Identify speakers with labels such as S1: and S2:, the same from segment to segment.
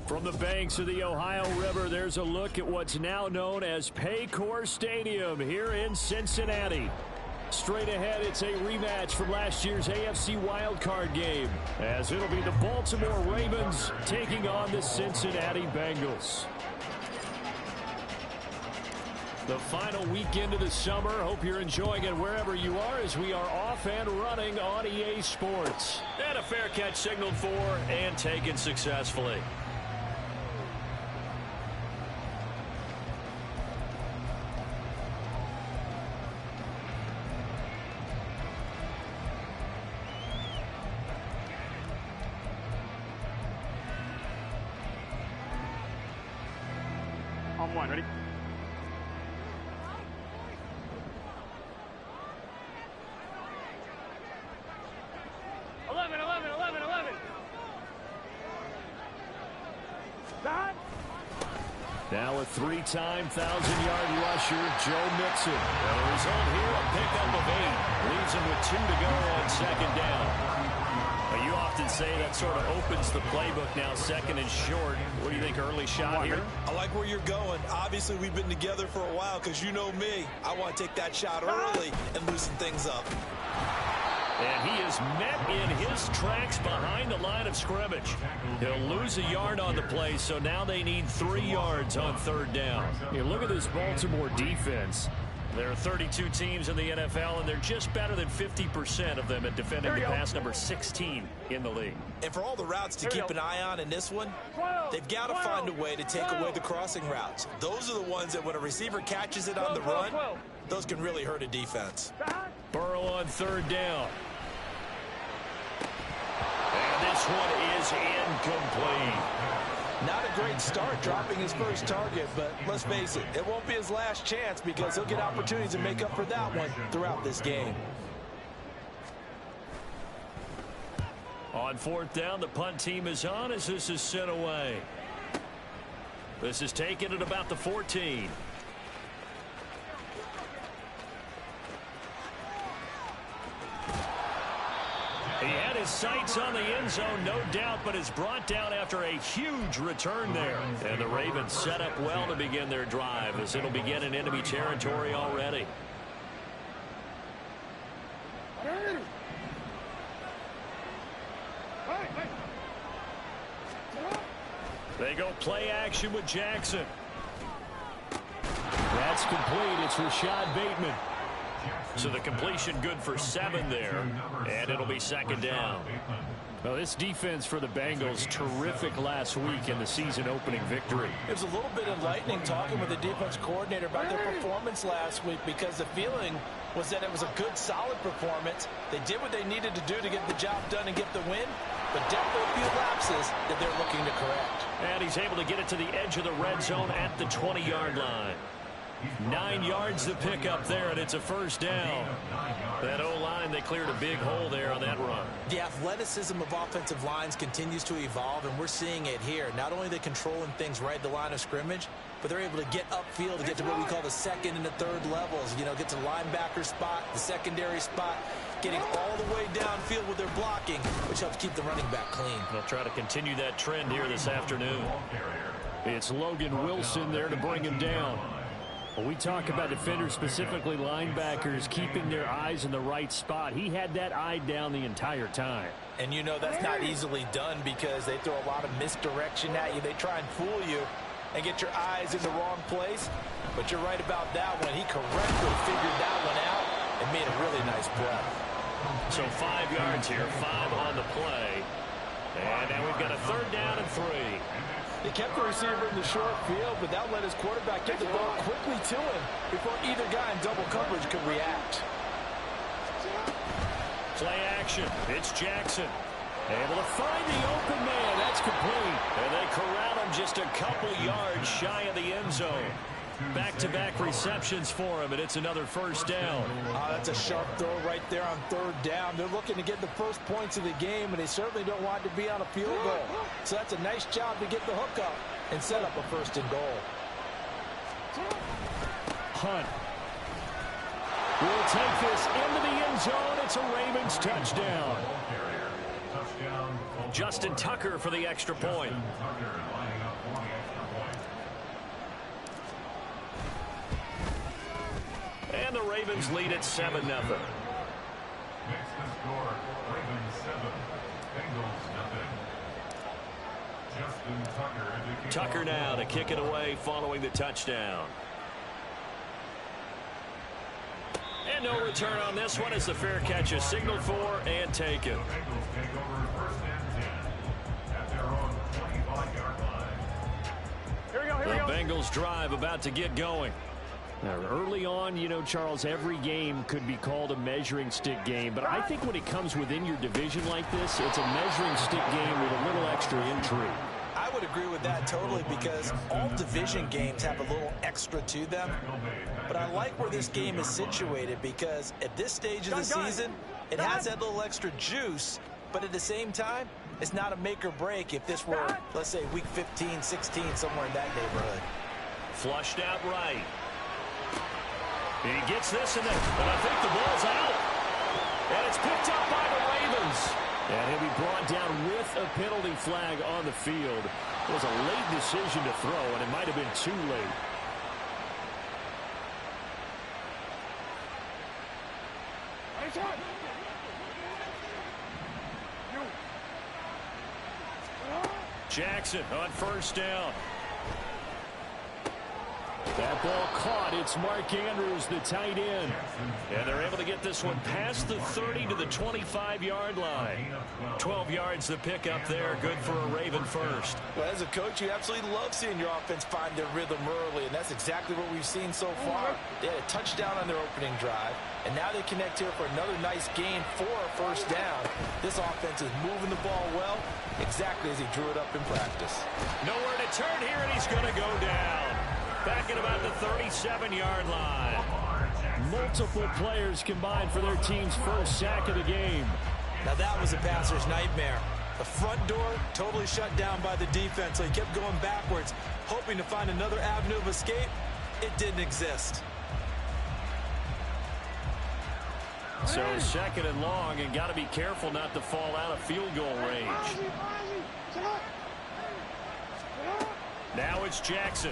S1: From the banks of the Ohio River, there's a look at what's now known as Paycor Stadium here in Cincinnati. Straight ahead, it's a rematch from last year's AFC wildcard game, as it'll be the Baltimore Ravens taking on the Cincinnati Bengals. The final weekend of the summer. Hope you're enjoying it wherever you are, as we are off and running on EA Sports. And a fair catch signaled for and taken successfully.
S2: On one, ready?
S1: Now a three-time 1,000-yard rusher, Joe Mixon. The result here, a pickup of 8. Leaves him with 2 to go on second down. Well, you often say that sort of opens the playbook now, second and short. What do you think, early shot here?
S3: I like where you're going. Obviously, we've been together for a while because you know me. I want to take that shot early and loosen things up.
S1: And he is met in his tracks behind the line of scrimmage. He'll lose a yard on the play, so now they need 3 yards on third down. You look at this Baltimore defense. There are 32 teams in the NFL, and they're just better than 50% of them at defending the pass, number 16 in the league.
S3: And for all the routes to keep an eye on in this one, they've got to find a way to take away the crossing routes. Those are the ones that when a receiver catches it on the run, those can really hurt a defense.
S1: Burrow on third down. And this one is incomplete.
S3: Not a great start dropping his first target, but let's face it, it won't be his last chance because he'll get opportunities to make up for that one throughout this game.
S1: On fourth down, the punt team is on as this is sent away. This is taken at about the 14. He had his sights on the end zone, no doubt, but is brought down after a huge return there. And the Ravens set up well to begin their drive, as it'll begin in enemy territory already. They go play action with Jackson. That's complete. It's Rashad Bateman. So the completion good for 7 there, and it'll be second down. Well, this defense for the Bengals, terrific last week in the season-opening victory.
S3: It was a little bit enlightening talking with the defense coordinator about their performance last week because the feeling was that it was a good, solid performance. They did what they needed to do to get the job done and get the win, but definitely a few lapses that they're looking to correct.
S1: And he's able to get it to the edge of the red zone at the 20-yard line. 9 yards to pick up there, and it's a first down. That O-line, they cleared a big hole there on that run.
S3: The athleticism of offensive lines continues to evolve, and we're seeing it here. Not only are they controlling things right at the line of scrimmage, but they're able to get upfield to get to what we call the second and the third levels. You know, get to the linebacker spot, the secondary spot, getting all the way downfield with their blocking, which helps keep the running back clean.
S1: They'll try to continue that trend here this afternoon. It's Logan Wilson there to bring him down. When we talk about defenders, specifically linebackers, keeping their eyes in the right spot, he had that eye down the entire time.
S3: And you know that's not easily done because they throw a lot of misdirection at you. They try and fool you and get your eyes in the wrong place. But you're right about that one. He correctly figured that one out and made a really nice play.
S1: So 5 yards here, 5 on the play. And now we've got a third down and 3.
S3: They kept the receiver in the short field, but that let his quarterback get the ball quickly to him before either guy in double coverage could react.
S1: Play action. It's Jackson. Able to find the open man. That's complete. And they corral him just a couple yards shy of the end zone. Back-to-back receptions for him, and it's another first down.
S3: That's a sharp throw right there on third down. They're looking to get the first points of the game, and they certainly don't want to be on a field goal. So that's a nice job to get the hook up and set up a first and goal.
S1: Hunt will take this into the end zone. It's a Ravens touchdown. Justin Tucker for the extra point. And the Ravens lead at 7-0.
S2: Next to score, Ravens 7, Bengals nothing. Justin Tucker.
S1: Tucker now to kick it away following the touchdown. And no return on this one as the fair catch is signaled for and taken.
S2: The Bengals take over first and 10 at their own 25-yard line.
S1: The Bengals drive about to get going.
S4: Now, early on, you know, Charles, every game could be called a measuring stick game. But I think when it comes within your division like this, it's a measuring stick game with a little extra intrigue.
S3: I would agree with that totally because all division games have a little extra to them. But I like where this game is situated because at this stage of the season, it has that little extra juice. But at the same time, it's not a make or break if this were, let's say, week 15, 16, somewhere in that neighborhood.
S1: Flushed out right. He gets this, and I think the ball's out. And it's picked up by the Ravens. And he'll be brought down with a penalty flag on the field. It was a late decision to throw, and it might have been too late. Jackson on first down.
S4: That ball caught. It's Mark Andrews, the tight end.
S1: And they're able to get this one past the 30 to the 25-yard line. 12 yards the pickup there. Good for a Raven first.
S3: Well, as a coach, you absolutely love seeing your offense find their rhythm early, and that's exactly what we've seen so far. They had a touchdown on their opening drive, and now they connect here for another nice gain for a first down. This offense is moving the ball well, exactly as he drew it up in practice.
S1: Nowhere to turn here, and he's going to go down. Back at about the 37-yard line.
S4: Multiple players combined for their team's first sack of the game.
S3: Now that was a passer's nightmare. The front door totally shut down by the defense, so he kept going backwards, hoping to find another avenue of escape. It didn't exist.
S1: So second and long, and got to be careful not to fall out of field goal range. Now it's Jackson.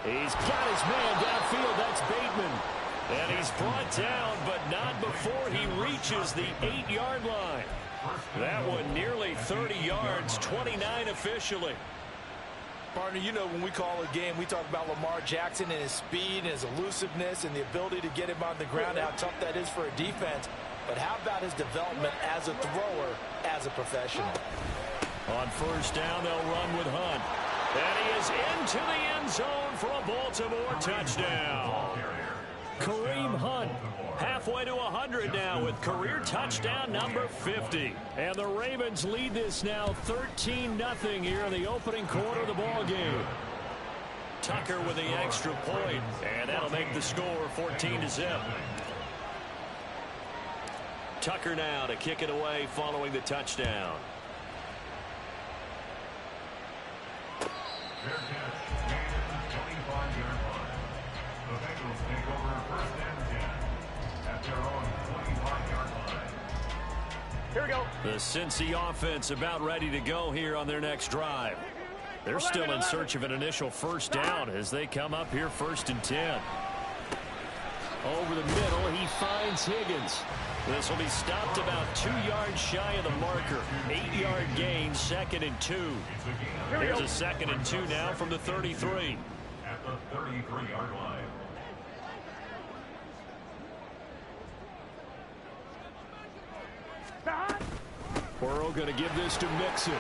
S1: He's got his man downfield. That's Bateman. And he's brought down, but not before he reaches the 8-yard line. That one nearly 30 yards, 29 officially.
S3: Partner, you know when we call a game, we talk about Lamar Jackson and his speed and his elusiveness and the ability to get him on the ground, how tough that is for a defense. But how about his development as a thrower, as a professional?
S1: On first down, they'll run with Hunt. And he is into the end zone for a Baltimore touchdown. Kareem Hunt halfway to 100 now with career touchdown number 50. And the Ravens lead this now 13-0 here in the opening quarter of the ball game. Tucker with the extra point, and that'll make the score 14-0. Tucker now to kick it away following the touchdown.
S2: Fair catch, made at the 25-yard line. The Bengals take over first and 10 at their own 25-yard line.
S1: Here we go. The Cincy offense about ready to go here on their next drive. They're still in search of an initial first down as they come up here first and 10.
S4: Over the middle, he finds Higgins.
S1: This will be stopped about 2 yards shy of the marker. 8-yard gain, second and 2. Here's a second and 2 now from the 33.
S2: At the 33-yard line.
S1: Burrow going to give this to Mixon.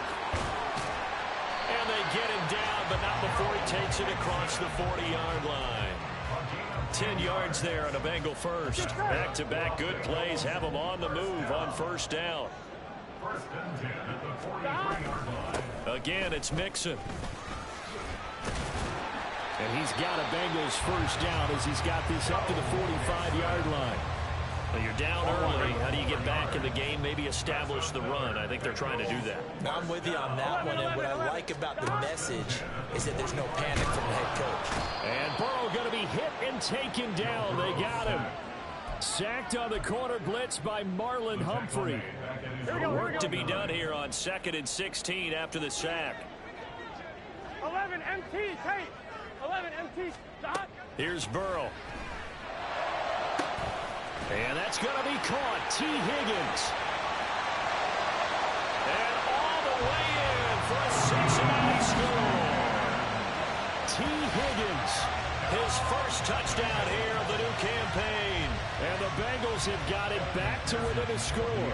S1: And they get him down, but not before he takes it across the 40-yard line. 10 yards there on a Bengal first. Back-to-back good plays have them on the move on first down.
S2: First and 10 at the 43-yard line.
S1: Again, it's Mixon.
S4: And he's got a Bengals first down as he's got this up to the 45-yard line.
S1: Well, you're down early. How do you get back in the game? Maybe establish the run. I think they're trying to do that.
S3: Now, I'm with you on that one, and what I like about the message is that there's no panic from the head coach.
S4: And Burrow going to be hit and taken down. They got him. Sacked on the corner blitz by Marlon Humphrey.
S1: Work to be done here on second and 16 after the sack.
S5: 11 MT tape.
S1: Here's Burrow. And that's going to be caught. T. Higgins. And all the way in for a Cincinnati score. T. Higgins, his first touchdown here of the new campaign.
S4: And the Bengals have got it back to within a score.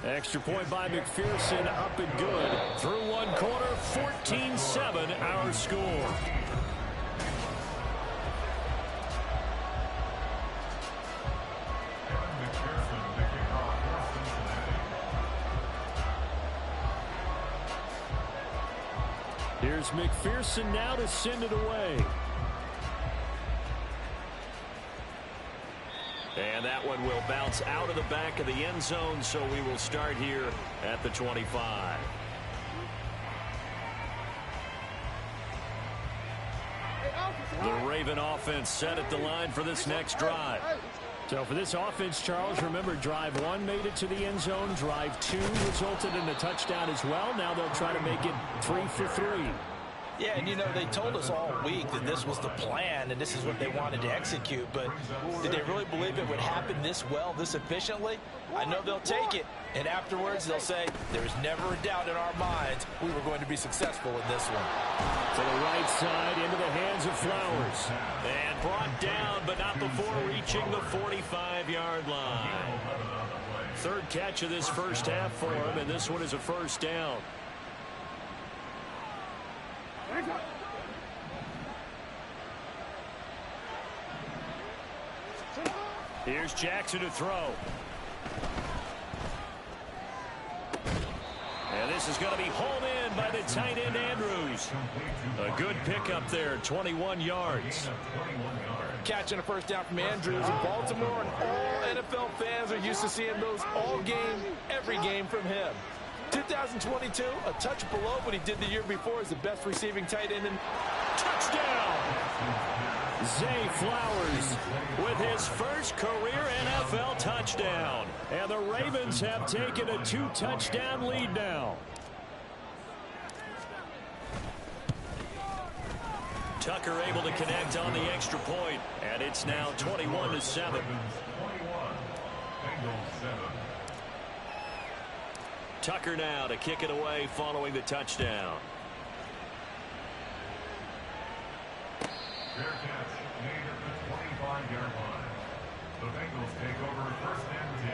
S4: Extra point by McPherson, up and good.
S1: Through one quarter, 14-7 our score. Here's McPherson now to send it away. And that one will bounce out of the back of the end zone, so we will start here at the 25. The Raven offense set at the line for this next drive.
S4: So for this offense, Charles, remember drive 1 made it to the end zone. Drive 2 resulted in a touchdown as well. Now they'll try to make it 3 for 3.
S3: Yeah, and you know, they told us all week that this was the plan and this is what they wanted to execute, but did they really believe it would happen this well, this efficiently? I know they'll take it, and afterwards they'll say, there's never a doubt in our minds we were going to be successful in this one.
S4: To the right side, into the hands of Flowers.
S1: And brought down, but not before reaching the 45-yard line. Third catch of this first half for him, and this one is a first down. Here's Jackson to throw. And this is going to be hauled in by the tight end Andrews. A good pickup there, 21 yards.
S3: Catching a first down from Andrews in Baltimore, and all NFL fans are used to seeing those all game, every game from him. 2022, a touch below what he did the year before as the best receiving tight end.
S1: Touchdown! Zay Flowers with his first career NFL touchdown.
S4: And the Ravens have taken a 2-touchdown lead now.
S1: Tucker able to connect on the extra point, and it's now 21-7. Tucker now to kick it away following the touchdown.
S2: Fair catch made at the 25-yard line. The Bengals take over first and 10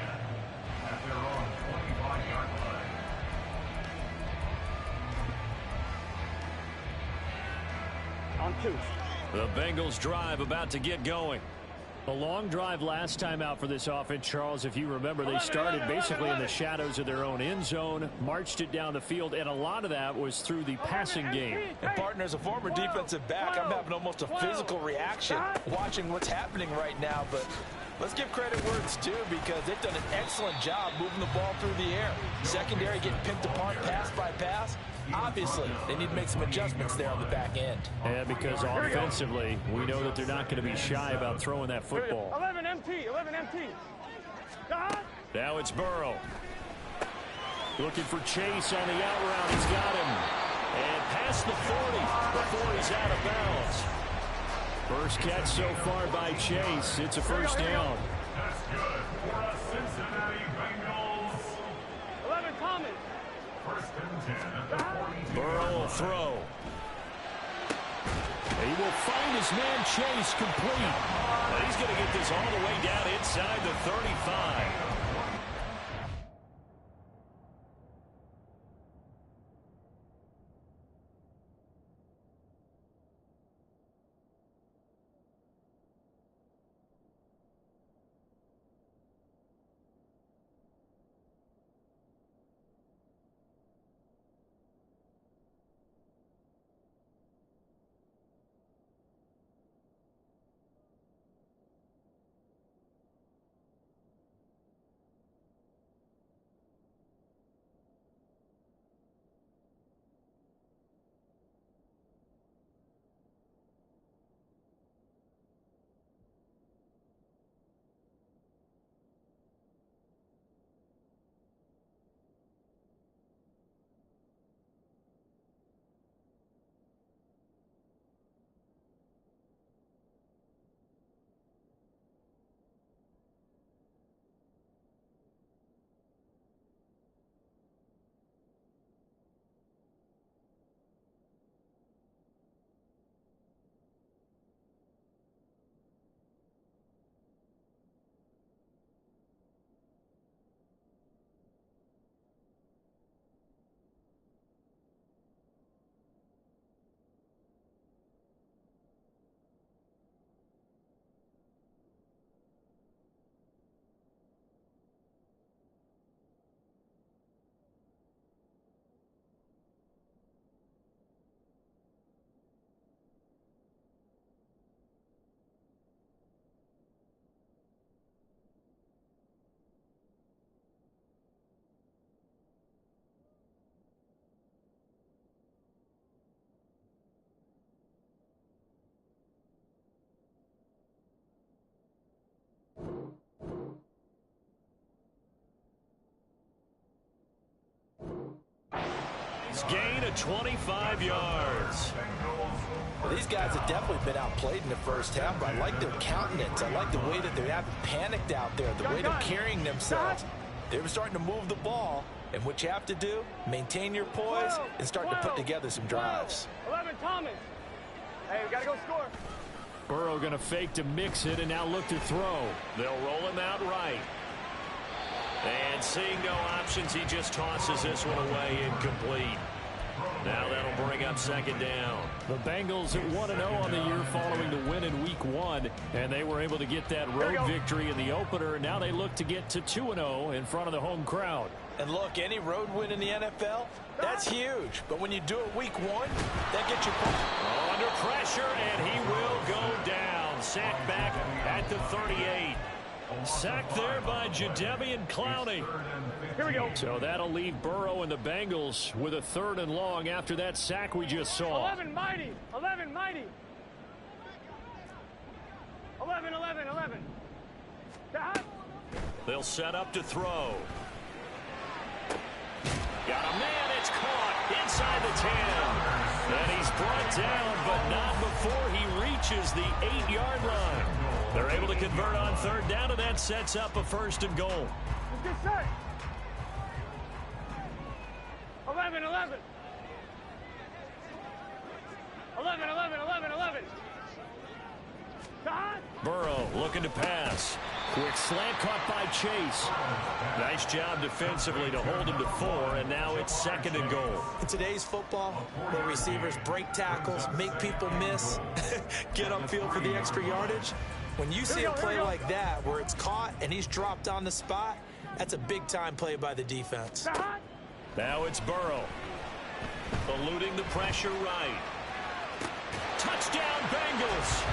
S2: at their own 25-yard line.
S1: On 2. The Bengals drive about to get going.
S4: A long drive last time out for this offense, Charles. If you remember, they started basically in the shadows of their own end zone, marched it down the field, and a lot of that was through the passing game.
S3: And partner, as a former defensive back, I'm having almost a physical reaction watching what's happening right now. But let's give credit where it's due, because they've done an excellent job moving the ball through the air. Secondary getting picked apart pass by pass. Obviously, they need to make some adjustments there on the back end.
S4: And because offensively, we know that they're not going to be shy about throwing that football.
S5: 11 MT.
S1: Now it's Burrow. Looking for Chase on the out route. He's got him. And past the 40 before he's out of bounds.
S4: First catch so far by Chase. It's a first down.
S2: That's good for a Cincinnati Bengals.
S5: 11 Thomas.
S2: First and 10 at the 42.
S1: Burrow will throw. He will find his man Chase complete. And he's going to get this all the way down inside the 35. Bengals gain of 25 yards.
S3: Well, these guys have definitely been outplayed in the first half, but I like their countenance. I like the way that they haven't panicked out there, the way they're carrying themselves. They're starting to move the ball, and what you have to do, maintain your poise and start to put together some drives.
S5: 11, Thomas. Hey, we got to go score.
S4: Burrow going to fake to mix it and now look to throw.
S1: They'll roll him out right. And seeing no options, he just tosses this one away, incomplete. Now that'll bring up second down.
S4: The Bengals at 1-0 on the year following the win in Week 1, and they were able to get that road victory in the opener. Now they look to get to 2-0 in front of the home crowd.
S3: And look, any road win in the NFL, that's huge. But when you do it Week 1, that gets you
S1: under pressure, and he will go down. Sacked back at the 38. Sacked there by Jadeveon Clowney.
S5: Here we go.
S4: So that'll leave Burrow and the Bengals with a 3rd and long after that sack we just saw.
S5: 11 mighty. 11 mighty. 11, 11, 11. Dad.
S1: They'll set up to throw. Got a man. It's caught inside the 10. And he's brought down, but not before he reaches the 8-yard line. They're able to convert on 3rd down, and that sets up a 1st and goal.
S5: Let's get set. 11, 11. 11, 11, 11, 11. Dad.
S1: Burrow looking to pass. Quick slant caught by Chase. Nice job defensively to hold him to 4, and now it's 2nd and goal.
S3: In today's football, where receivers break tackles, make people miss, get upfield for the extra yardage, when you see a play like that where it's caught and he's dropped on the spot, that's a big-time play by the defense.
S1: Now it's Burrow. Eluding the pressure right. Touchdown, Bengals.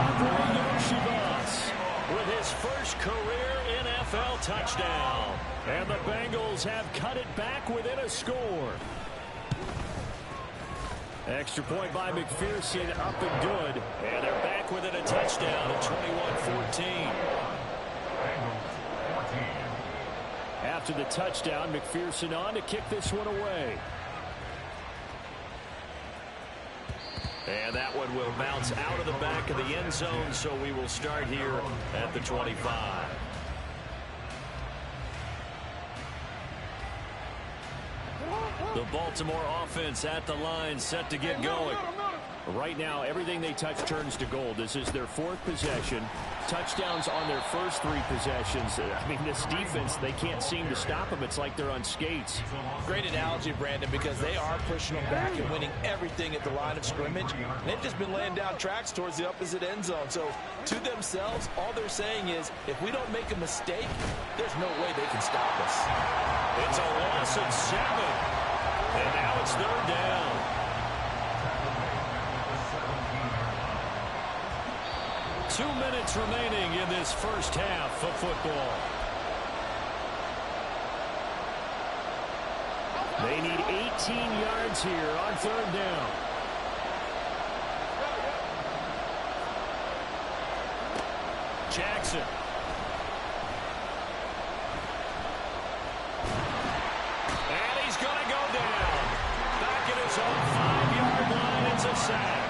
S1: Andre Shibas with his first career NFL touchdown. And the Bengals have cut it back within a score.
S4: Extra point by McPherson, up and good.
S1: And they're back within a touchdown at 21-14.
S4: After the touchdown, McPherson on to kick this one away.
S1: And that one will bounce out of the back of the end zone, so we will start here at the 25. The Baltimore offense at the line, set to get going.
S4: Right now, everything they touch turns to gold. This is their 4th possession. Touchdowns on their first 3 possessions. I mean, this defense, they can't seem to stop them. It's like they're on skates.
S3: Great analogy, Brandon, because they are pushing them back and winning everything at the line of scrimmage. And they've just been laying down tracks towards the opposite end zone. So, to themselves, all they're saying is, if we don't make a mistake, there's no way they can stop us.
S1: It's a loss of 7. And now it's 3rd down. 2 minutes remaining in this first half of football.
S4: They need 18 yards here on 3rd down.
S1: Jackson. And he's going to go down. Back at his own 5-yard line. It's a sack.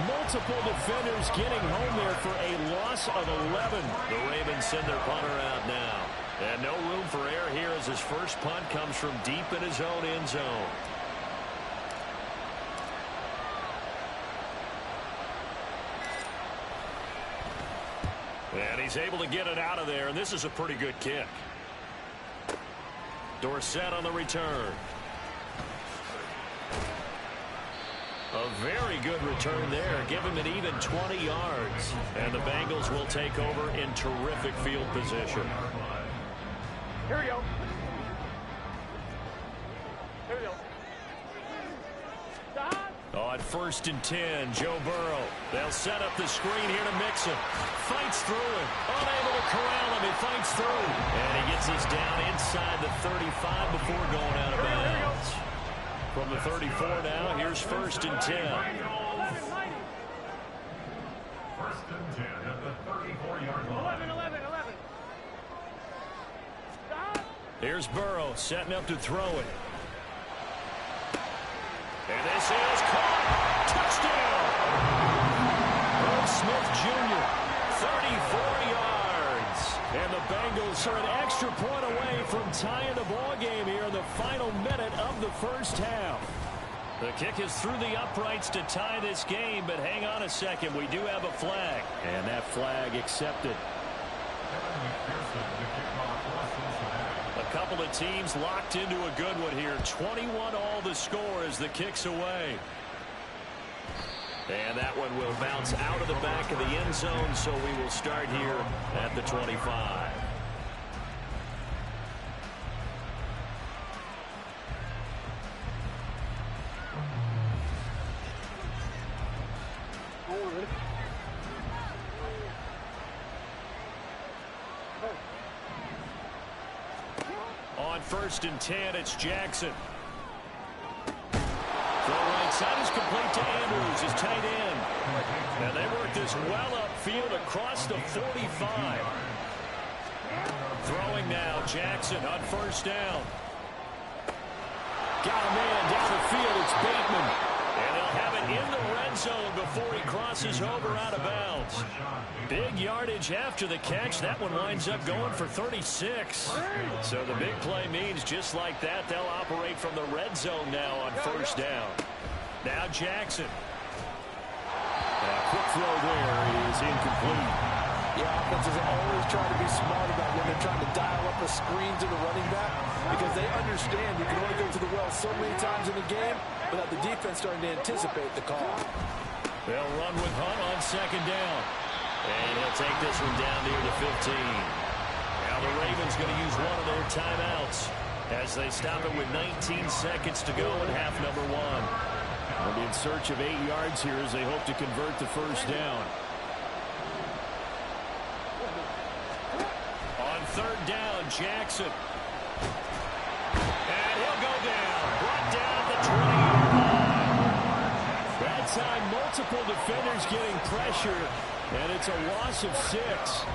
S4: Multiple defenders getting home there for a loss of 11.
S1: The Ravens send their punter out now. And no room for error here as his first punt comes from deep in his own end zone. And he's able to get it out of there, and this is a pretty good kick. Dorsett on the return. A very good return there. Give him an even 20 yards. And the Bengals will take over in terrific field position.
S5: Here we go. Here we go.
S1: On 1st and 10, Joe Burrow. They'll set up the screen here to mix him. Fights through him. Unable to corral him. He fights through. And he gets us down inside the 35 before going out of bounds. From the 34 now, here's 1st and 10.
S2: 1st and 10 at the 34-yard line.
S5: 11, 11, 11.
S1: Here's Burrow setting up to throw it. And this is caught. Touchdown. Irv Smith Jr., 34 yards. And the Bengals are an extra point away from tying the ball game here in the final minute of the first half. The kick is through the uprights to tie this game, but hang on a second. We do have a flag. And that flag accepted. A couple of teams locked into a good one here. 21 all the score as the kick's away. And that one will bounce out of the back of the end zone, so we will start here at the 25. On 1st and 10, it's Jackson. Throw right side is complete to Andrews, his tight end. And they work this well upfield across the 45. Throwing now, Jackson on 1st down. Got a man down the field, it's Bateman. And they'll have it in the red zone before he crosses over out of bounds. Big yardage after the catch. That one winds up going for 36. So the big play means just like that, they'll operate from the red zone now on 1st down. Now Jackson. A quick throw there is incomplete.
S3: Yeah, offenses are always trying to be smart about when they're trying to dial up a screen to the running back because they understand you can only go to the well so many times in the game without the defense starting to anticipate the call.
S1: They'll run with Hunt on 2nd down. And he'll take this one down near the 15. Now the Ravens going to use one of their timeouts as they stop it with 19 seconds to go in half number 1. They'll be in search of 8 yards here as they hope to convert the 1st down. On 3rd down, Jackson. And he'll go down. Brought down the 20-yard line. That time, multiple defenders getting pressure, and it's a loss of 6.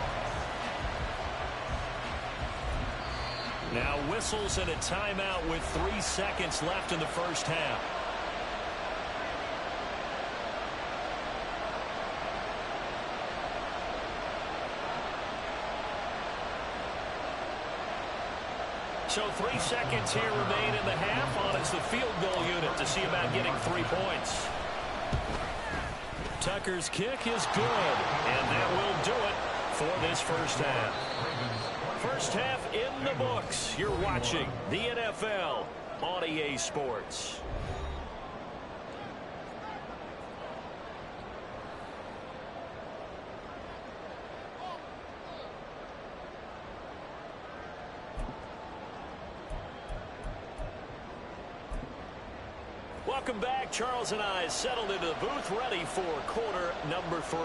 S1: Now whistles and a timeout with 3 seconds left in the first half. So 3 seconds here remain in the half on it's the field goal unit to see about getting 3 points. Tucker's kick is good, and that will do it for this first half. First half in the books. You're watching the NFL on EA Sports. Welcome back. Charles and I settled into the booth, ready for quarter number 3.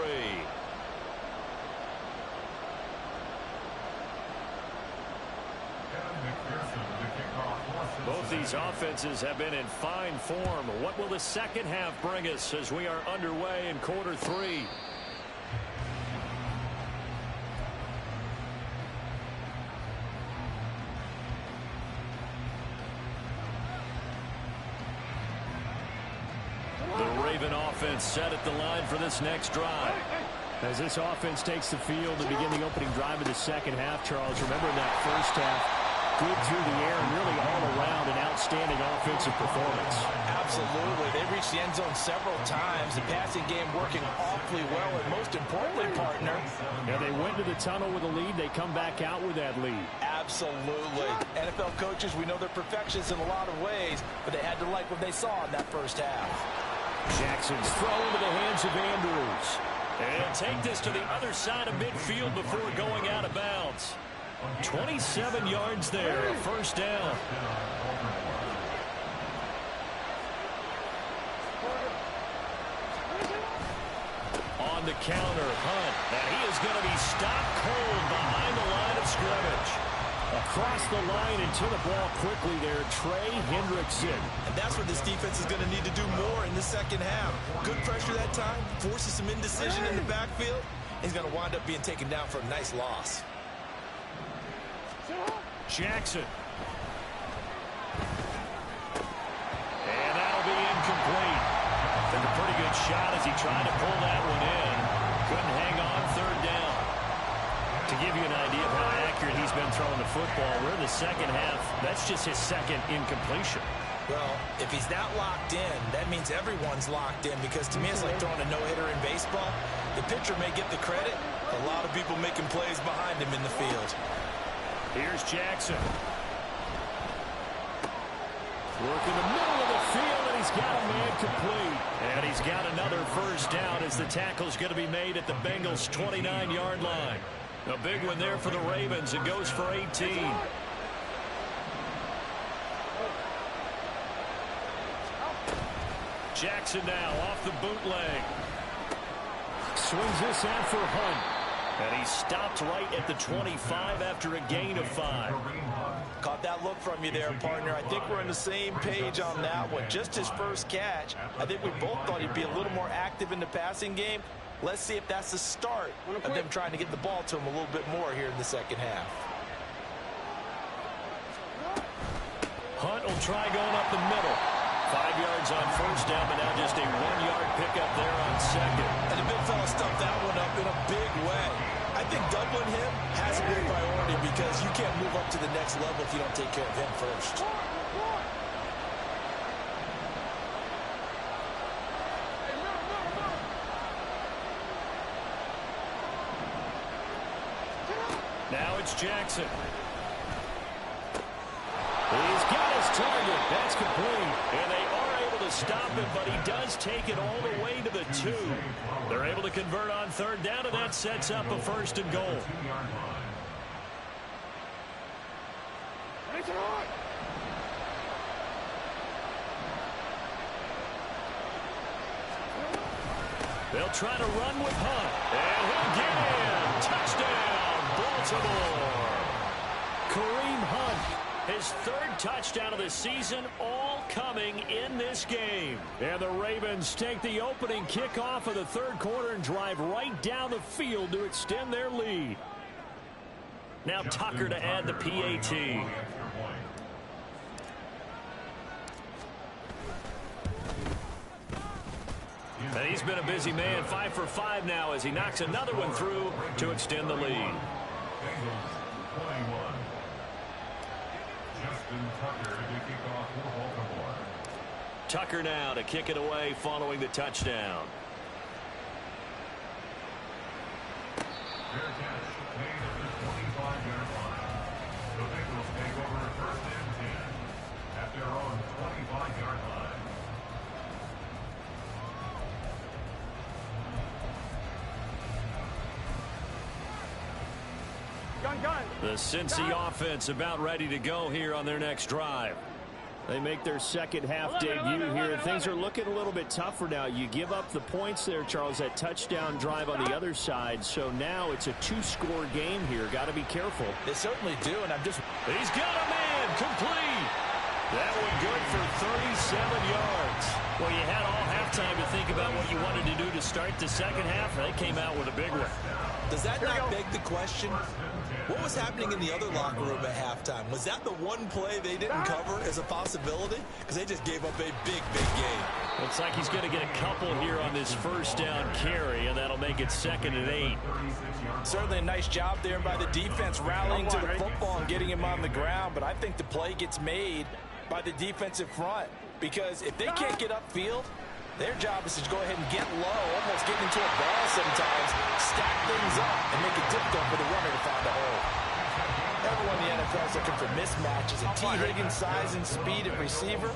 S1: Both these offenses have been in fine form. What will the second half bring us as we are underway in quarter 3? Offense set at the line for this next drive.
S4: As this offense takes the field to begin the opening drive of the second half, Charles, remember in that first half, good through the air and really all around an outstanding offensive performance.
S3: Absolutely. They reached the end zone several times. The passing game working awfully well, and most importantly, partner.
S4: Yeah, they went to the tunnel with a lead. They come back out with that lead.
S3: Absolutely. NFL coaches, we know they're perfectionists in a lot of ways, but they had to like what they saw in that first half.
S1: Jackson's throw into the hands of Andrews. And take this to the other side of midfield before going out of bounds. 27 yards there, a first down. On the counter, Hunt. And he is going to be stopped cold behind the line of scrimmage. Across the line and to the ball quickly there, Trey Hendrickson.
S3: And that's what this defense is going to need to do more in the second half. Good pressure that time, forces some indecision in the backfield. He's going to wind up being taken down for a nice loss.
S1: Jackson. And that'll be incomplete. shot as he tried to pull that one in. Couldn't hang on third down. To give you an idea of how accurate he's been throwing the football, we're in the second half. That's just his second incompletion.
S3: Well, if he's not locked in, that means everyone's locked in, because to me it's like throwing a no-hitter in baseball. The pitcher may get the credit. A lot of people making plays behind him in the field.
S1: Here's Jackson. Working the middle of the field, and he's got a man complete. And he's got another first down as the tackle's going to be made at the Bengals' 29-yard line. A big one there for the Ravens. It goes for 18. Jackson now off the bootleg. Swings this out for Hunt. And he stopped right at the 25 after a gain of 5.
S3: Caught that look from you there, partner. I think we're on the same page on that one. Just his first catch. I think we both thought he'd be a little more active in the passing game. Let's see if that's the start of them trying to get the ball to him a little bit more here in the second half.
S1: Hunt will try going up the middle. 5 yards on first down, but now just a 1-yard pickup there on second.
S3: And the big fella stuffed that one up in a big way. I think doubling him has a big priority, because you can't move up to the next level if you don't take care of him first.
S1: Now it's Jackson. He's got his target. That's complete. And they are able to stop him, but he does take it all the way to the 2. They're able to convert on third down, and that sets up a 1st and goal. They'll try to run with Hunt. And he'll get in. Touchdown, Baltimore. Kareem Hunt, his 3rd touchdown of the season, all coming in this game. And the Ravens take the opening kickoff of the 3rd quarter and drive right down the field to extend their lead. Now Tucker to add the PAT. And he's been a busy man, 5 for 5 now as he knocks another one through to extend the lead. Tucker now to kick it away following the touchdown.
S2: Fair catch made at the 25-yard line. The Bengals take over first and 10 at their own 25-yard line.
S1: The Cincy offense about ready to go here on their next drive.
S4: They make their second half debut here. Things are looking a little bit tougher now. You give up the points there, Charles, that touchdown drive on the other side. So now it's a 2-score game here. Got to be careful.
S3: They certainly do, and
S1: He's got a man complete. That one good for 37 yards. Well, you had all halftime to think about what you wanted to do to start the second half. They came out with a big one.
S3: Does that not beg the question? What was happening in the other locker room at halftime? Was that the one play they didn't cover as a possibility? Because they just gave up a big game.
S1: Looks like he's going to get a couple here on this first down carry, and that'll make it 2nd and 8.
S3: Certainly a nice job there by the defense rallying to the football and getting him on the ground. But I think the play gets made by the defensive front. Because if they can't get upfield, their job is to go ahead and get low, almost getting into a ball sometimes, stack things up, and make it difficult for the runner to find a hole. Everyone in the NFL is looking for mismatches, and T. Higgins' size and speed at receiver,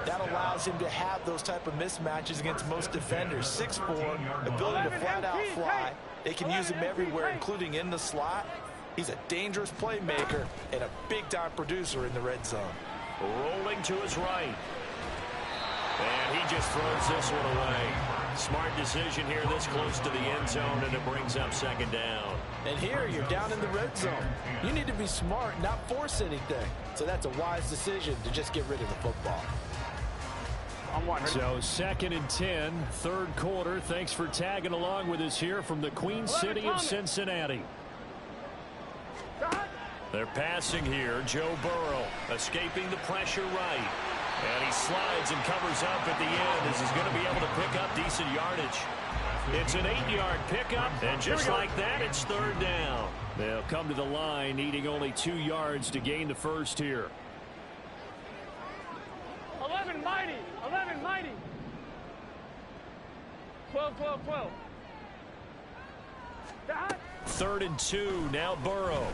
S3: that allows him to have those type of mismatches against most defenders. 6'4", ability to flat-out fly. They can use him everywhere, including in the slot. He's a dangerous playmaker and a big-time producer in the red zone.
S1: Rolling to his right. And he just throws this one away. Smart decision here this close to the end zone, and it brings up 2nd down.
S3: And here you're down in the red zone. You need to be smart, not force anything. So that's a wise decision to just get rid of the football.
S4: So 2nd and 10, 3rd quarter. Thanks for tagging along with us here from the Queen City of Cincinnati.
S1: They're passing here. Joe Burrow escaping the pressure right. And he slides and covers up at the end as he's going to be able to pick up decent yardage. It's an 8-yard pickup, and just like that, it's third down.
S4: They'll come to the line needing only 2 yards to gain the first here.
S5: 11 mighty. 11 mighty. 12, 12, 12. Dot.
S1: 3rd and 2, now Burrow.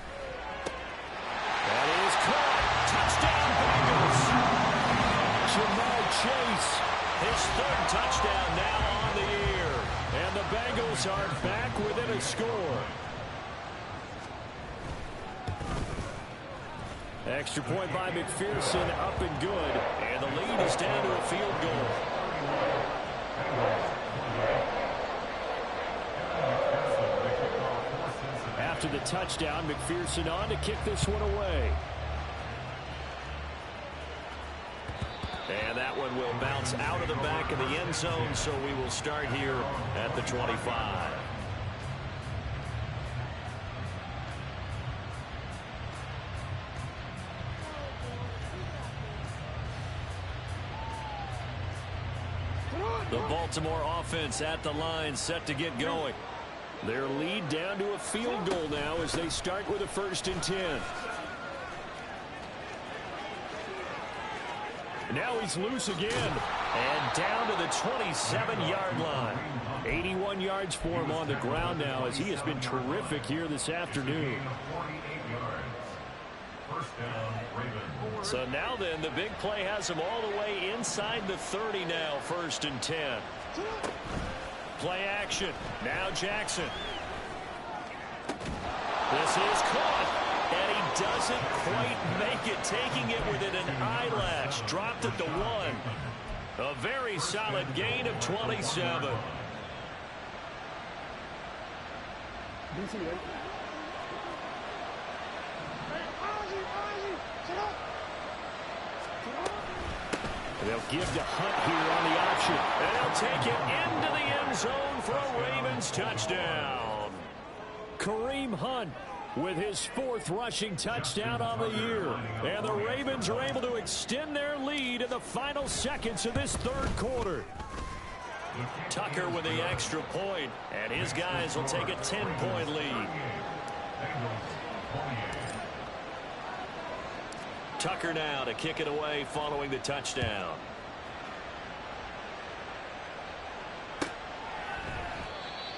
S1: That is caught. Touchdown, Bengals. Jamar Chase, his 3rd touchdown now on the year. And the Bengals are back within a score.
S4: Extra point by McPherson, up and good.
S1: And the lead is down to a field goal.
S4: After the touchdown, McPherson on to kick this one away.
S1: And that one will bounce out of the back of the end zone, so we will start here at the 25. The Baltimore offense at the line, set to get going.
S4: Their lead down to a field goal now as they start with a 1st and 10. Now he's loose again.
S1: And down to the 27-yard line.
S4: 81 yards for him on the ground now as he has been terrific here this afternoon.
S1: So now then, the big play has him all the way inside the 30 now, 1st and 10. Play action. Now Jackson. This is caught. And he doesn't quite make it, taking it within an eyelash. Dropped at the 1. A very solid gain of 27.
S4: They'll give to Hunt here on the option.
S1: And he'll take it into the end zone for a Ravens touchdown.
S4: Kareem Hunt with his 4th rushing touchdown on the year. And the Ravens are able to extend their lead in the final seconds of this 3rd quarter.
S1: Tucker with the extra point, and his guys will take a 10-point lead. Tucker now to kick it away following the touchdown.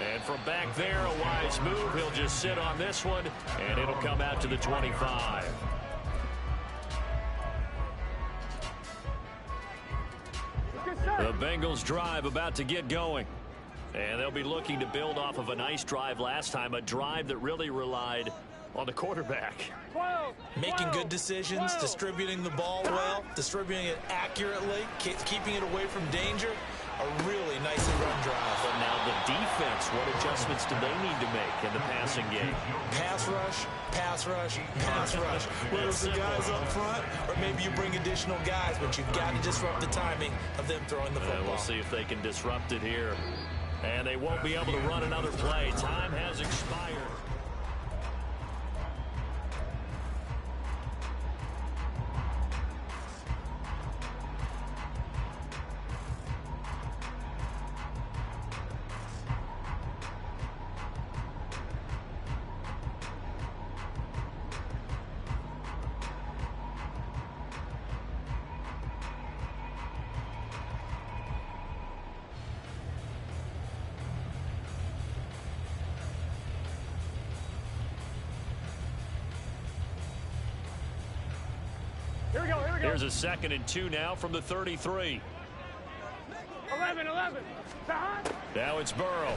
S1: And from back there, a wise move. He'll just sit on this one, and it'll come out to the 25. The Bengals drive about to get going. And they'll be looking to build off of a nice drive last time, a drive that really relied on the quarterback.
S5: 12,
S3: Making good decisions, distributing the ball well, distributing it accurately, keeping it away from danger. A really nicely run drive.
S1: But now the defense, what adjustments do they need to make in the passing game?
S3: Pass rush, pass rush, pass rush. Whether it's the guys up front or maybe you bring additional guys, but you've got to disrupt the timing of them throwing the football.
S1: We'll see if they can disrupt it here. And they won't be able to run another play. Time has expired.
S5: Here we go, here we go.
S1: Here's a 2nd and 2 now from the 33.
S5: 11, 11. Behind.
S1: Now it's Burrow.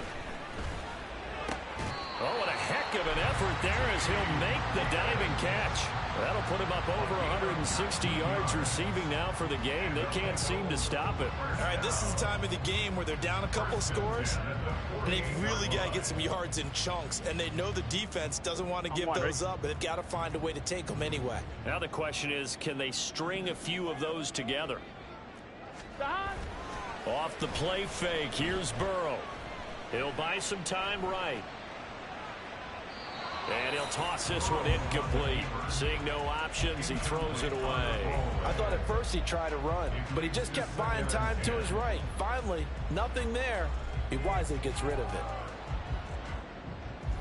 S1: Oh, what a heck of an effort there as he'll make the diving catch. That'll put him up over 160 yards receiving now for the game. They can't seem to stop it.
S3: All right, this is the time of the game where they're down a couple of scores, and they've really got to get some yards in chunks, and they know the defense doesn't want to give those up, but they've got to find a way to take them anyway.
S1: Now the question is, can they string a few of those together?
S5: Behind.
S1: Off the play fake, here's Burrow. He'll buy some time right. And he'll toss this one incomplete. Seeing no options, he throws it away.
S3: I thought at first he'd try to run, but he just kept buying time to his right. Finally, nothing there. He wisely gets rid of it.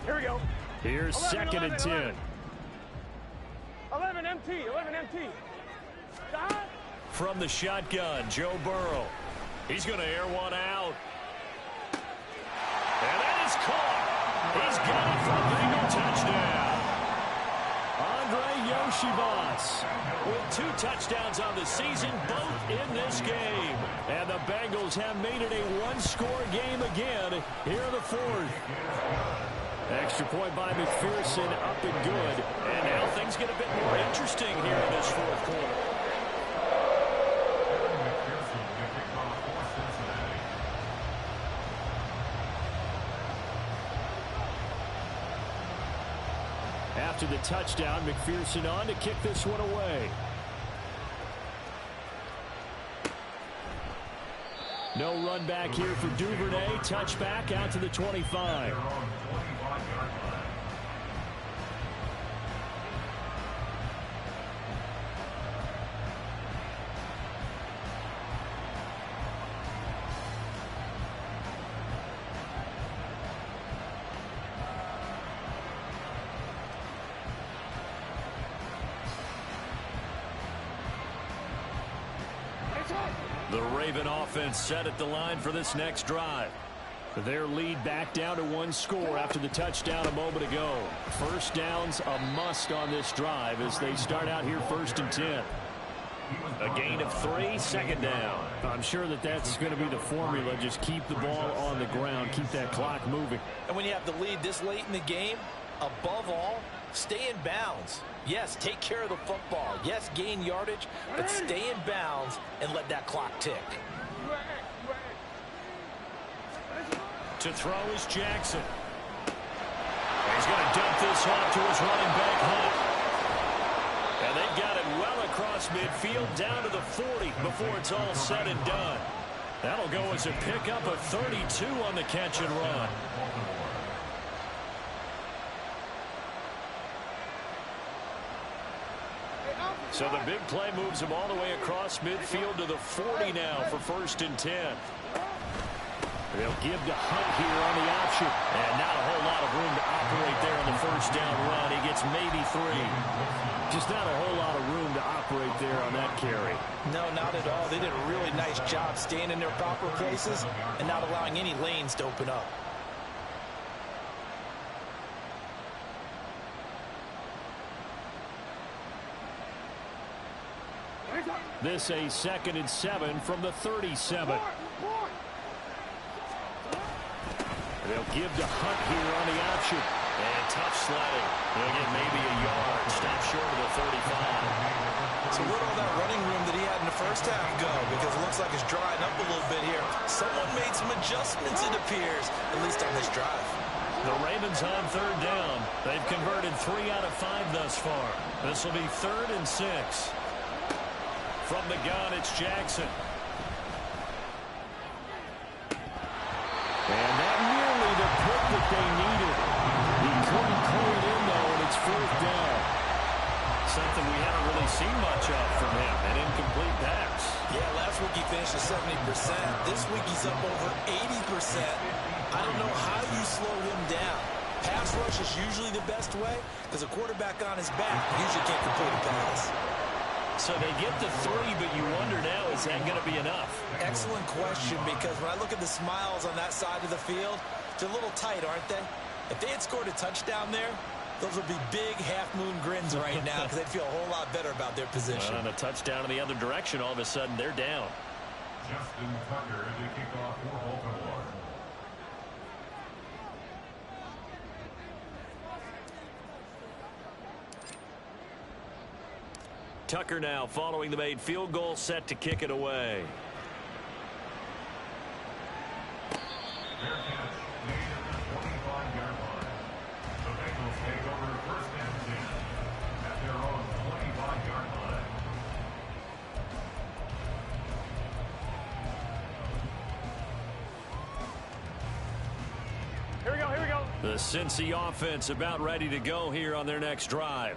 S5: Here we go.
S4: Here's 2nd and 10.
S5: 11 MT, 11 MT. Shot.
S1: From the shotgun, Joe Burrow. He's going to air one out. And that is caught. He's got it for a Bengal touchdown. Andre Yoshibas with 2 touchdowns on the season, both in this game. And the Bengals have made it a one-score game again here in the 4th. Extra point by McPherson, up and good. And now things get a bit more interesting here in this 4th quarter. After the touchdown, McPherson on to kick this one away. No run back here for Duvernay. Touchback out to the 25. The Raven offense set at the line for this next drive. Their lead back down to 1 score after the touchdown a moment ago. First downs a must on this drive as they start out here 1st and 10. A gain of 3, 2nd down. I'm sure that that's going to be the formula. Just keep the ball on the ground. Keep that clock moving.
S3: And when you have the lead this late in the game, above all, stay in bounds. Yes, take care of the football. Yes, gain yardage, but stay in bounds and let that clock tick.
S1: To throw is Jackson. He's going to dump this off to his running back, Hunt. And they've got it well across midfield down to the 40 before it's all said and done. That'll go as a pickup of 32 on the catch and run. So the big play moves him all the way across midfield to the 40 now for 1st and 10. They'll give to Hunt here on the option. And not a whole lot of room to operate there on the 1st down run. He gets maybe 3. Just not a whole lot of room to operate there on that carry.
S3: No, not at all. They did a really nice job staying in their proper places and not allowing any lanes to open up.
S1: This a 2nd and 7 from the 37. They'll give to Hunt here on the option. And tough sledding. They'll get maybe a yard. Stop short of the 35.
S3: So where'd all that running room that he had in the 1st half go? Because it looks like it's drying up a little bit here. Someone made some adjustments, it appears, at least on this drive.
S1: The Ravens on 3rd down. They've converted 3 out of 5 thus far. This will be 3rd and 6. From the gun, it's Jackson. And that nearly the pick that they needed. He couldn't pull it in, though, and it's 4th down. Something we haven't really seen much of from him, an incomplete pass.
S3: Yeah, last week he finished at 70%. This week he's up over 80%. I don't know how you slow him down. Pass rush is usually the best way because a quarterback on his back usually can't complete a pass.
S1: So they get the 3, but you wonder now, is that going to be enough?
S3: Excellent question, because when I look at the smiles on that side of the field, they're a little tight, aren't they? If they had scored a touchdown there, those would be big half-moon grins right now because they'd feel a whole lot better about their position.
S1: On a touchdown in the other direction, all of a sudden they're down.
S2: Justin Tucker to kick off for Baltimore.
S1: Tucker now following the made field goal, set to kick it away.
S2: Fair catch made at the 25-yard line. The Bengals take over 1st and 10 at their own 25-yard line.
S5: Here we go, here we go.
S1: The Cincy offense about ready to go here on their next drive.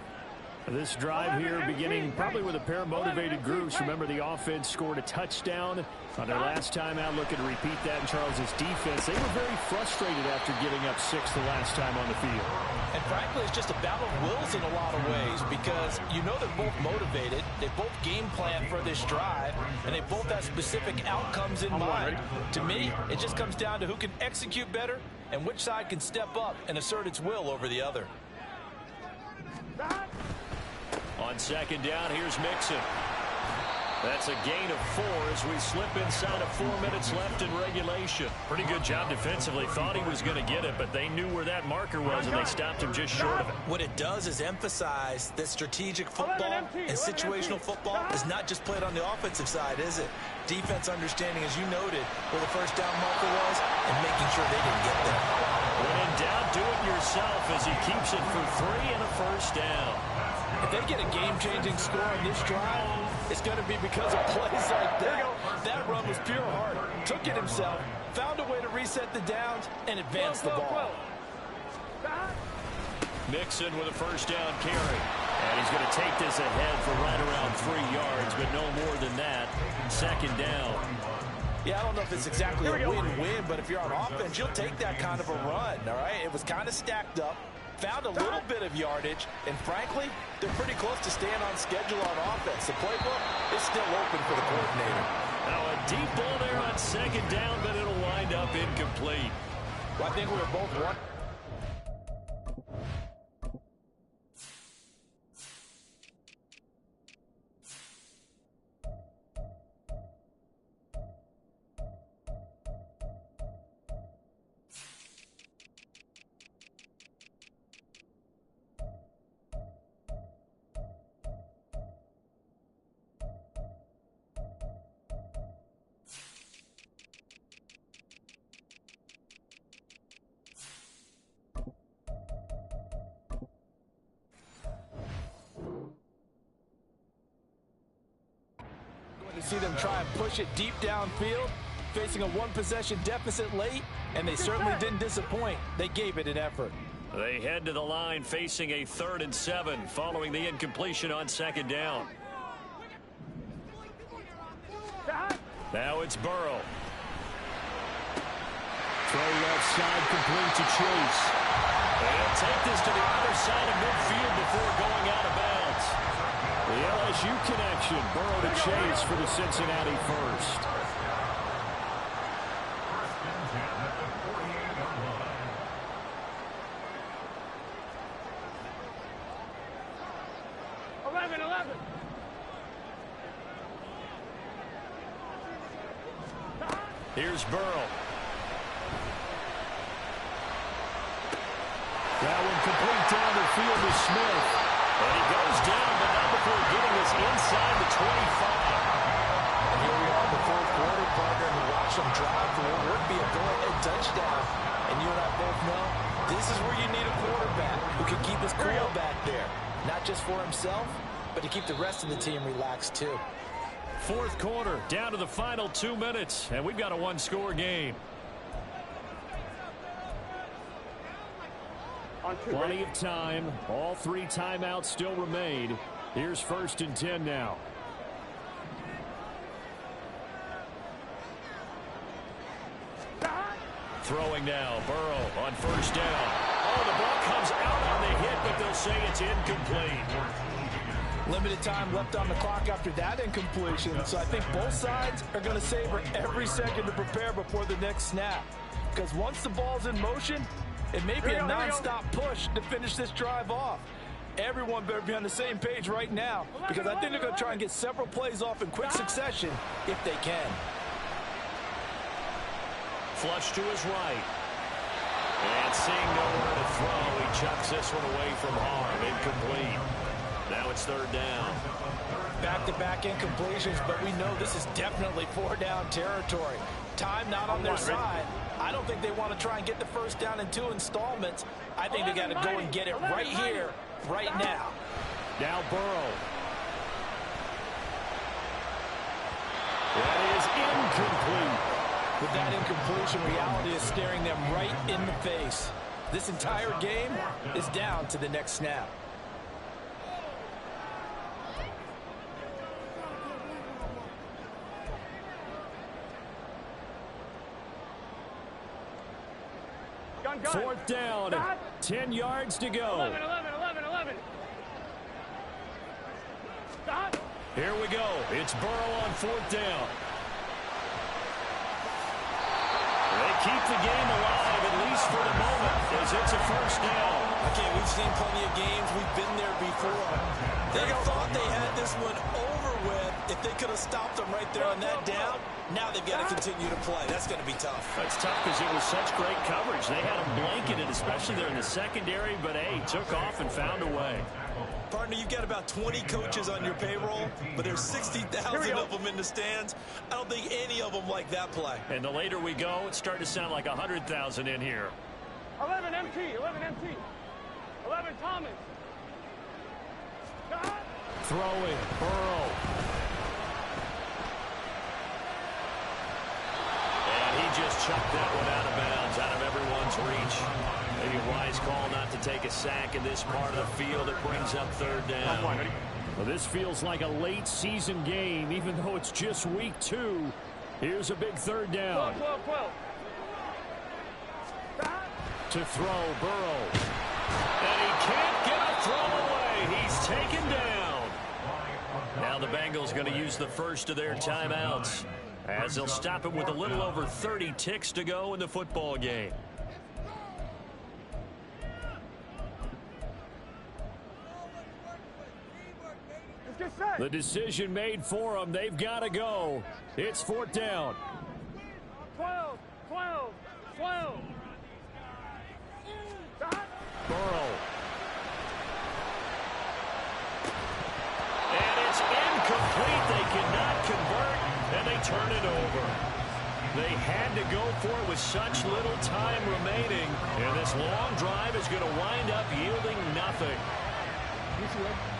S4: This drive here beginning probably with a pair of motivated groups. Remember, the offense scored a touchdown on their last time out. Looking to repeat that in Charles's defense. They were very frustrated after giving up 6 the last time on the field.
S3: And frankly, it's just a battle of wills in a lot of ways because you know they're both motivated. They both game plan for this drive, and they both have specific outcomes in mind. To me, it just comes down to who can execute better and which side can step up and assert its will over the other.
S1: On second down, here's Mixon. That's a gain of 4 as we slip inside of 4 minutes left in regulation. Pretty good job defensively. Thought he was going to get it, but they knew where that marker was, and they stopped him just short of it.
S3: What it does is emphasize that strategic football and situational football is not just played on the offensive side, is it? Defense understanding, as you noted, where the first down marker was and making sure they didn't get there.
S1: When in doubt, do it yourself as he keeps it for 3 and a first down.
S3: If they get a game-changing score on this drive, it's going to be because of plays like that. That run was pure heart. Took it himself, found a way to reset the downs, and advance the ball.
S1: Mixon with a first down carry. And he's going to take this ahead for right around 3 yards, but no more than that. Second down.
S3: Yeah, I don't know if it's exactly a win-win, but if you're on offense, you'll take that kind of a run, all right? It was kind of stacked up. Found a little bit of yardage, and frankly, they're pretty close to staying on schedule on offense. The playbook is still open for the coordinator.
S1: Now a deep ball there on second down, but it'll wind up incomplete.
S3: Well, I think we were both one. To see them try and push it deep downfield, facing a one-possession deficit late, and they certainly didn't disappoint. They gave it an effort.
S1: They head to the line facing a 3rd and 7 following the incompletion on second down. Now it's Burrow.
S4: Throw left side complete to Chase.
S1: They'll take this to the other side of midfield before going out of bounds.
S4: The LSU connection, Burrow to Chase for the Cincinnati first.
S1: Here's Burrow.
S4: That one complete down the field to Smith.
S1: And he goes down, but not before getting us inside the 25.
S3: And here we are in the fourth quarter, partner, and we watch them drive for what would be a go-ahead touchdown. And you and I both know this is where you need a quarterback who can keep his cool back there. Not just for himself, but to keep the rest of the team relaxed too.
S1: Fourth quarter, down to the final 2 minutes, and we've got a one-score game.
S4: Plenty of time. All 3 timeouts still remain. Here's 1st and 10 now.
S1: Throwing now, Burrow on first down. Oh, the ball comes out on the hit, but they'll say it's incomplete.
S3: Limited time left on the clock after that incompletion, so I think both sides are going to savor every second to prepare before the next snap. Because once the ball's in motion, it may be a non-stop push to finish this drive off. Everyone better be on the same page right now, because I think they're going to try and get several plays off in quick succession if they can.
S1: Flush to his right. And seeing nowhere to throw, he chucks this one away from harm. Incomplete. Now it's 3rd down.
S3: Back-to-back incompletions, but we know this is definitely 4-down territory. Time not on their side. I don't think they want to try and get the first down in 2 installments. I think they got to go and get it right here, right now.
S4: Now Burrow.
S1: That is incomplete.
S3: With that incompletion, reality is staring them right in the face. This entire game is down to the next snap.
S5: Gun.
S1: 4th down. 10 yards to go.
S5: 11. Stop.
S1: Here we go. It's Burrow on 4th down. They keep the game alive, at least for the moment, as it's a 1st down.
S3: Okay, we've seen plenty of games. We've been there before. They thought they had this one over with. If they could have stopped them right there on that down, now they've got to continue to play. That's going to be tough.
S1: That's tough because it was such great coverage. They had them blanketed, especially there in the secondary, but, hey, took off and found a way.
S3: Partner, you've got about 20 coaches on your payroll, but there's 60,000 of them in the stands. I don't think any of them like that play.
S1: And the later we go, it's starting to sound like 100,000 in here.
S5: 11 MT. 11 Thomas. Stop.
S1: Throwing, Burrow. And he just chucked that one out of bounds, out of everyone's reach. Maybe a wise call not to take a sack in this part of the field. It brings up 3rd down.
S4: Well, this feels like a late season game, even though it's just week 2. Here's a big 3rd down.
S5: 12. Stop.
S1: To throw, Burrow. And he can't get a throw away. He's taken down. Now the Bengals going to use the first of their timeouts, as they'll stop him with a little over 30 ticks to go in the football game.
S5: Let's get set.
S4: The decision made for them. They've got to go. It's 4th down.
S5: 12. Stop.
S1: Burrow. And it's incomplete. They cannot convert, and they turn it over. They had to go for it with such little time remaining, and this long drive is going to wind up yielding nothing.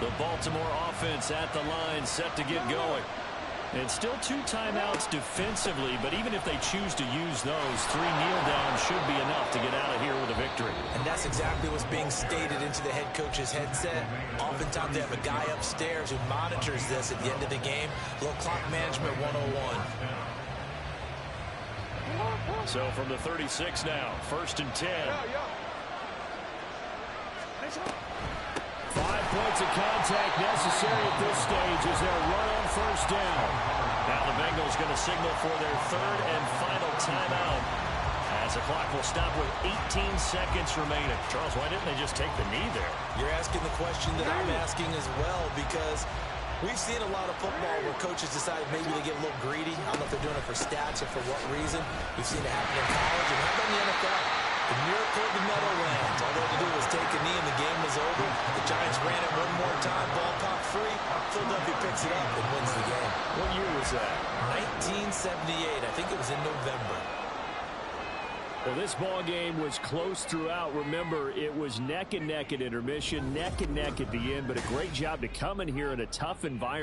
S1: The Baltimore offense at the line, set to get going. And still 2 timeouts defensively, but even if they choose to use those, 3 kneel downs should be enough to get out of here with a victory.
S3: And that's exactly what's being stated into the head coach's headset. Oftentimes they have a guy upstairs who monitors this at the end of the game. A little clock management 101.
S1: So from the 36 now, 1st and 10.
S4: 5 points of contact necessary at this stage as they'll run on 1st down.
S1: Now the Bengals going to signal for their 3rd and final timeout, as the clock will stop with 18 seconds remaining. Charles, why didn't they just take the knee there?
S3: You're asking the question that I'm asking as well, because we've seen a lot of football where coaches decide maybe they get a little greedy. I don't know if they're doing it for stats or for what reason. We've seen it happen in college and happen in the NFL. The miracle of the Meadowlands. All they had to do was take a knee and the game was over. The Giants ran it one more time, ball popped free. Philadelphia picks it up and wins the game.
S1: What year was that?
S3: 1978. I think it was in November.
S4: Well, this ball game was close throughout. Remember, it was neck and neck at intermission, neck and neck at the end, but a great job to come in here in a tough environment.